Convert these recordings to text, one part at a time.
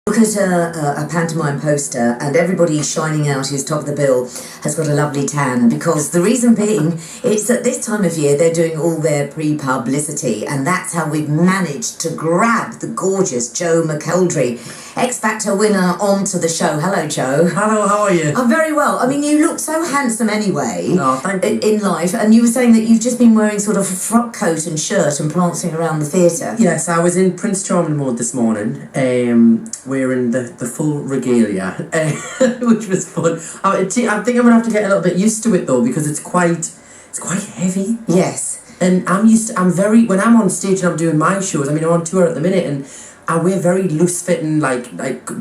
Look at a pantomime poster, and everybody shining out who's top of the bill has got a lovely tan, because the reason being it's at this time of year they're doing all their pre-publicity, and that's how we've managed to grab the gorgeous Joe McElderry, X Factor winner, onto the show. Hello, Joe. Hello, how are you? I'm very well. I mean, you look so handsome anyway. Oh, thank you. In life, and you were saying that you've just been wearing sort of a frock coat and shirt and prancing around the theatre. Yes, I was in Prince Charming mode this morning, wearing the full regalia, which was fun. I think I'm going to have to get a little bit used to it though, because it's quite heavy. Yes. And when I'm on stage and I'm doing my shows, I mean, I'm on tour at the minute, and I wear very loose-fitting, like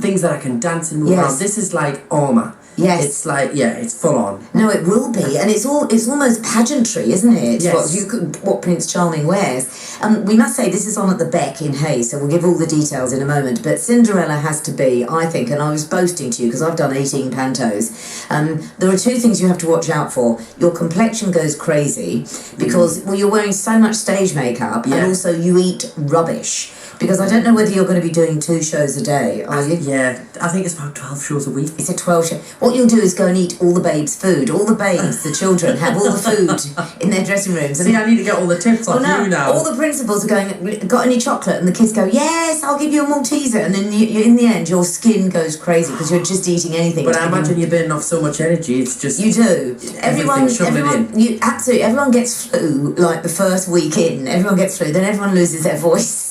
things that I can dance and move around. This is like armour. Yes. It's like, it's full on. No, it will be, and it's almost pageantry, isn't it? Yes. What Prince Charming wears. We must say this is on at the Beck in Hayes, so we'll give all the details in a moment. But Cinderella has to be, I think, and I was boasting to you because I've done 18 pantos. There are two things you have to watch out for. Your complexion goes crazy because you're wearing so much stage makeup, and also you eat rubbish. Because I don't know whether you're going to be doing 2 shows a day, are you? Yeah, I think it's about 12 shows a week. It's a 12 show. What you'll do is go and eat all the babes' food. All the babes, the children, have all the food in their dressing rooms. See, I need to get all the tips off you now. All the principals are going, got any chocolate? And the kids go, yes, I'll give you a Malteser. And then in the end, your skin goes crazy because you're just eating anything. But I imagine you're burning off so much energy, it's just... You do. Everyone in. Everyone gets flu, like the first week in. Everyone gets flu. Then everyone loses their voice.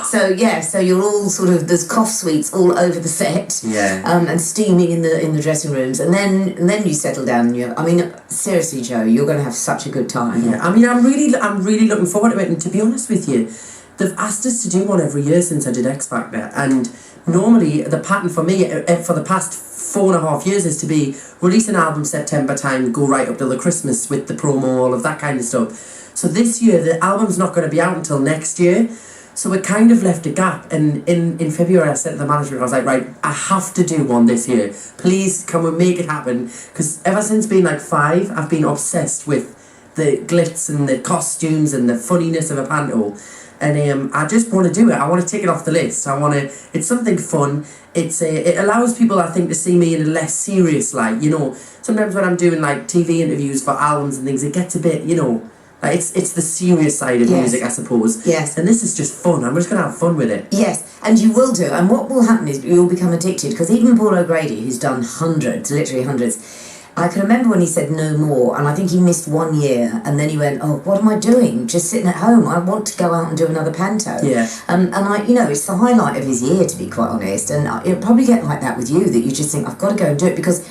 So you're all sort of, there's cough sweets all over the set, and steaming in the dressing rooms, and then you settle down and I mean, seriously, Joe, you're going to have such a good time. Yeah, I mean, I'm really looking forward to it, and to be honest with you, they've asked us to do one every year since I did X Factor, and normally the pattern for me for the past 4.5 years is to be release an album September time, go right up till the Christmas with the promo, all of that kind of stuff. So this year the album's not going to be out until next year. So it kind of left a gap, and in February I said to the management, I was like, right, I have to do one this year. Please, can we make it happen? Because ever since being like 5, I've been obsessed with the glitz and the costumes and the funniness of a panto. And I just want to do it. I want to take it off the list. It's something fun. It allows people, I think, to see me in a less serious light. You know, sometimes when I'm doing like TV interviews for albums and things, it gets a bit, like it's the serious side of music, I suppose. Yes. And this is just fun. I'm just going to have fun with it. Yes, and you will do. And what will happen is you'll become addicted, because even Paul O'Grady, who's done hundreds, literally hundreds, I can remember when he said no more, and I think he missed 1 year, and then he went, oh, what am I doing? Just sitting at home. I want to go out and do another panto. Yeah. And it's the highlight of his year, to be quite honest. And it'll probably get like that with you, that you just think, I've got to go and do it, because...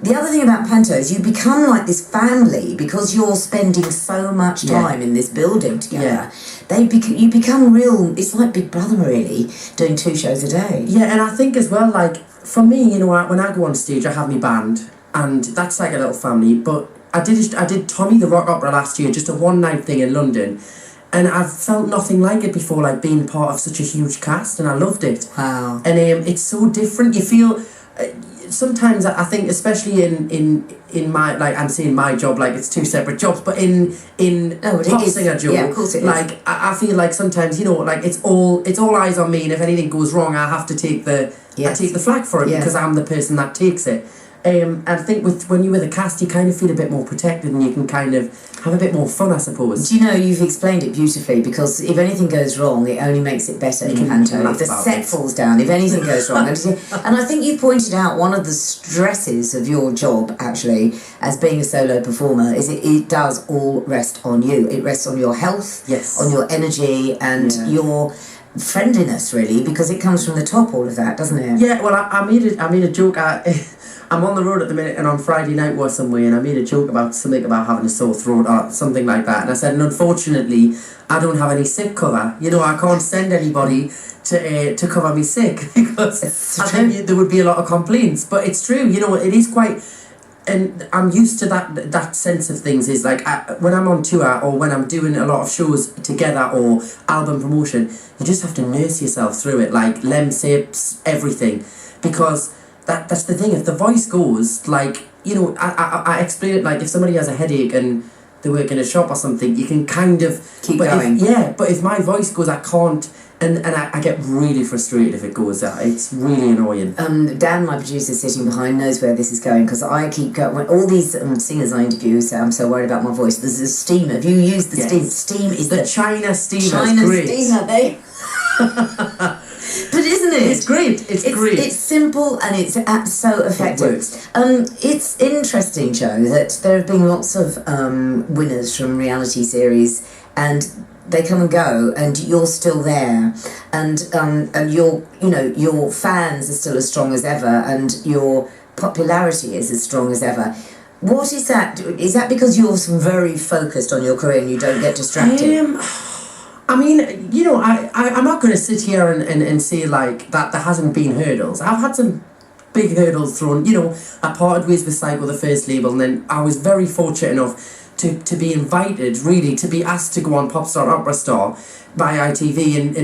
The other thing about pantos, you become like this family because you're spending so much time in this building together. Yeah. You become real. It's like Big Brother, really, doing 2 shows a day. Yeah, and I think as well, like for me, when I go on stage, I have my band, and that's like a little family. But I did Tommy the Rock Opera last year, just a one-night thing in London, and I've felt nothing like it before, like being part of such a huge cast, and I loved it. Wow. And it's so different. You feel. Sometimes I think, especially in my, like, I'm saying my job like it's 2 separate jobs, but in pop singer job, of course it is. like I feel like sometimes like it's all eyes on me, and if anything goes wrong, I have to take the flak for it because I'm the person that takes it. I think when you're with a cast, you kind of feel a bit more protected, and you can kind of have a bit more fun, I suppose. Do you know, you've explained it beautifully, because if anything goes wrong, it only makes it better in panto. If the set falls down, if anything goes wrong. And I think you pointed out one of the stresses of your job, actually, as being a solo performer, is it does all rest on you. It rests on your health, on your energy, and your friendliness, really, because it comes from the top, all of that, doesn't it? Yeah, well, I made a joke. I'm on the road at the minute, and on Friday night was somewhere, and I made a joke about something about having a sore throat or something like that, and I said, and unfortunately, I don't have any sick cover. I can't send anybody to cover me sick, because I think there would be a lot of complaints. But it's true, it is quite... And I'm used to that sense of things. Is like when I'm on tour or when I'm doing a lot of shows together or album promotion, you just have to nurse yourself through it, like Lemsips, everything, because that's the thing. If the voice goes, like, I explain it like if somebody has a headache and they work in a shop or something, you can kind of keep going. But if my voice goes, I can't And I get really frustrated if it goes out. It's really annoying. Dan, my producer sitting behind, knows where this is going because I keep going. All these singers I interview say I'm so worried about my voice. There's a steamer. Have you used the steam? Steam is the China steamer. China great. Steamer, they. But isn't it? It's great. It's great. It's simple and it's so effective. It works. It's interesting, Joe, that there have been lots of winners from reality series, and they come and go, and you're still there, and your fans are still as strong as ever, and your popularity is as strong as ever. What is that? Is that because you're very focused on your career and you don't get distracted? I mean, I'm not going to sit here and say like that there hasn't been hurdles. I've had some big hurdles thrown. I parted ways with Psycho, the first label, and then I was very fortunate enough to be invited, really, to be asked to go on Popstar Opera Star by ITV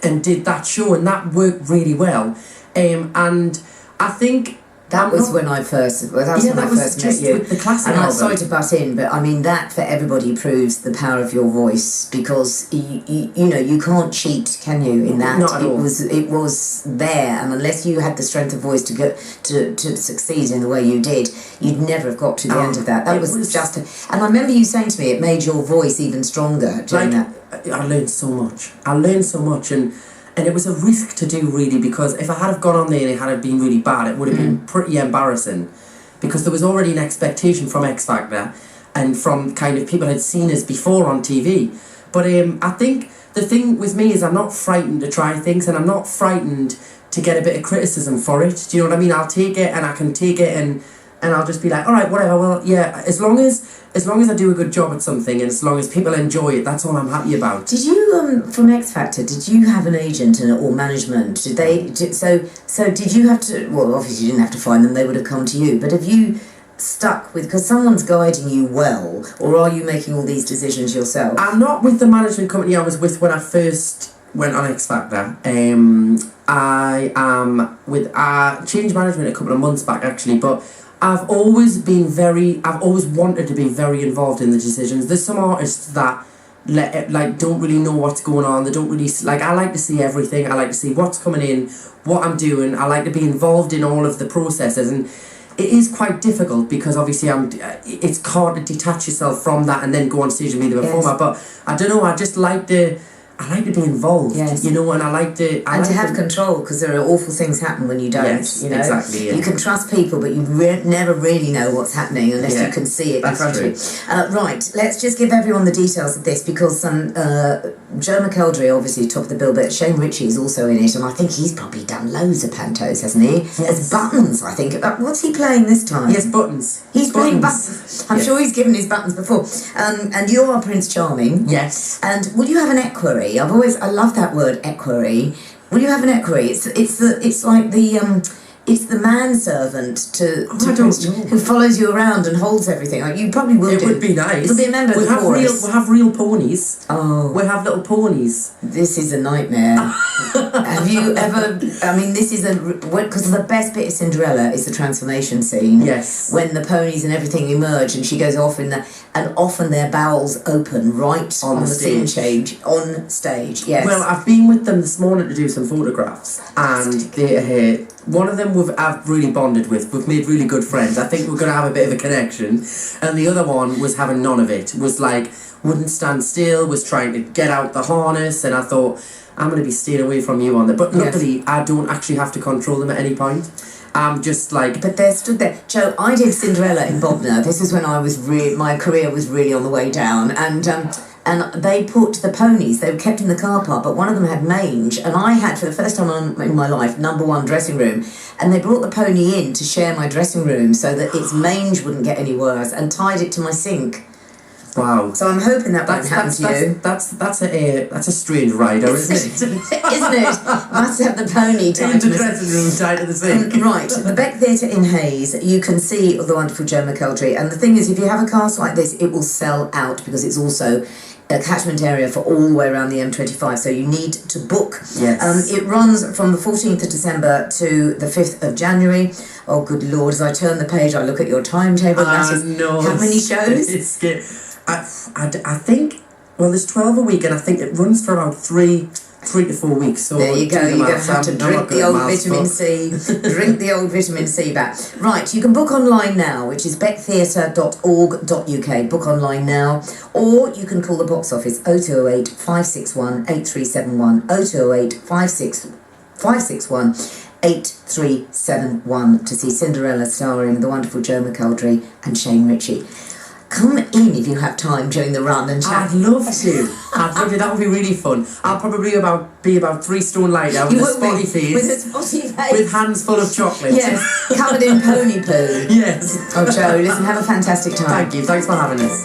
and did that show, and that worked really well. And I think that was when I first met you. With the classic and I'm album. sorry to butt in, but I mean that for everybody proves the power of your voice, because you can't cheat, can you? In that, not at all. It was there, and unless you had the strength of voice to go to succeed in the way you did, you'd never have got to the end of that. That was just. And I remember you saying to me, it made your voice even stronger during that. I learned so much, and it was a risk to do, really, because if I had have gone on there and it had been really bad, it would have been pretty embarrassing, because there was already an expectation from X Factor and from kind of people had seen us before on TV. But I think the thing with me is I'm not frightened to try things, and I'm not frightened to get a bit of criticism for it. Do you know what I mean? I'll take it, and I can take it, and I'll just be like, all right, whatever. Well, yeah, as long as I do a good job at something, and as long as people enjoy it, that's all I'm happy about. Did you, from X Factor, did you have an agent or management? So did you have to? Well, obviously you didn't have to find them; they would have come to you. But have you stuck with, because someone's guiding you well, or are you making all these decisions yourself? I'm not with the management company I was with when I first went on X Factor. I am with changed management a couple of months back, actually, but I've always wanted to be very involved in the decisions. There's some artists that don't really know what's going on. They don't really I like to see everything. I like to see what's coming in, what I'm doing. I like to be involved in all of the processes, and it is quite difficult because obviously it's hard to detach yourself from that and then go on stage and be the performer. But I don't know. I like to be involved, and I like to have control, because there are awful things happen when you don't. Yes, exactly. Yeah. You can trust people, but you never really know what's happening unless you can see it in front of you. Right, let's just give everyone the details of this, because Joe McElderry, obviously top of the bill, but Shane Ritchie is also in it, and I think he's probably done loads of pantos, hasn't he? Yes. As Buttons, I think. What's he playing this time? Yes, Buttons. He's playing Buttons. I'm sure he's given his Buttons before. And you are Prince Charming. Yes. And will you have an equerry? I love that word, equerry. Will you have an equerry? It's the manservant to Prince, who follows you around and holds everything. You probably will. It would be nice. It'll be a member of the chorus. We'll have real ponies. Oh, we'll have little ponies. This is a nightmare. Have you ever? I mean, this is because the best bit of Cinderella is the transformation scene. Yes. When the ponies and everything emerge, and she goes off and often their bowels open right on the scene change on stage. Yes. Well, I've been with them this morning to do some photographs, and they one of them I've really bonded with. We've made really good friends. I think we're going to have a bit of a connection. And the other one was having none of it. Was wouldn't stand still, was trying to get out the harness, and I thought, I'm going to be staying away from you on there. But luckily, I don't actually have to control them at any point. I'm just But they're stood there. Joe, I did Cinderella in Bognor. This is when I was my career was really on the way down, and they put the ponies, they were kept in the car park, but one of them had mange, and I had, for the first time in my life, #1 dressing room, and they brought the pony in to share my dressing room so that its mange wouldn't get any worse, and tied it to my sink. Wow. So I'm hoping that won't happen to you. That's a strange rider, isn't it? Isn't it? Must have the pony tied to the dressing room, tied to the sink. Right. The Beck Theatre in Hayes, you can see the wonderful Joe McElderry, and the thing is, if you have a cast like this, it will sell out, because it's also a catchment area for all the way around the M25, so you need to book. Yes. It runs from the 14th of December to the 5th of January. Oh, good Lord, as I turn the page, I look at your timetable. No. How many shows? It's scary. I think, well, there's 12 a week, and I think it runs for about 3 3 to 4 weeks. So there you go. You're going to have to drink the old vitamin C. Drink the old vitamin C back. Right, you can book online now, which is becktheatre.org.uk. Book online now, or you can call the box office 0208 561 8371 0208 561 8371 to see Cinderella starring the wonderful Joe McElderry and Shane Ritchie. Come in if you have time during the run and chat. I'd love to. That would be really fun. I'll probably be about 3 stone lighter with a spotty face. With a spotty face. With hands full of chocolate. Yes, covered in pony poo. Yes. Oh, Joe, listen, have a fantastic time. Thank you. Thanks for having us.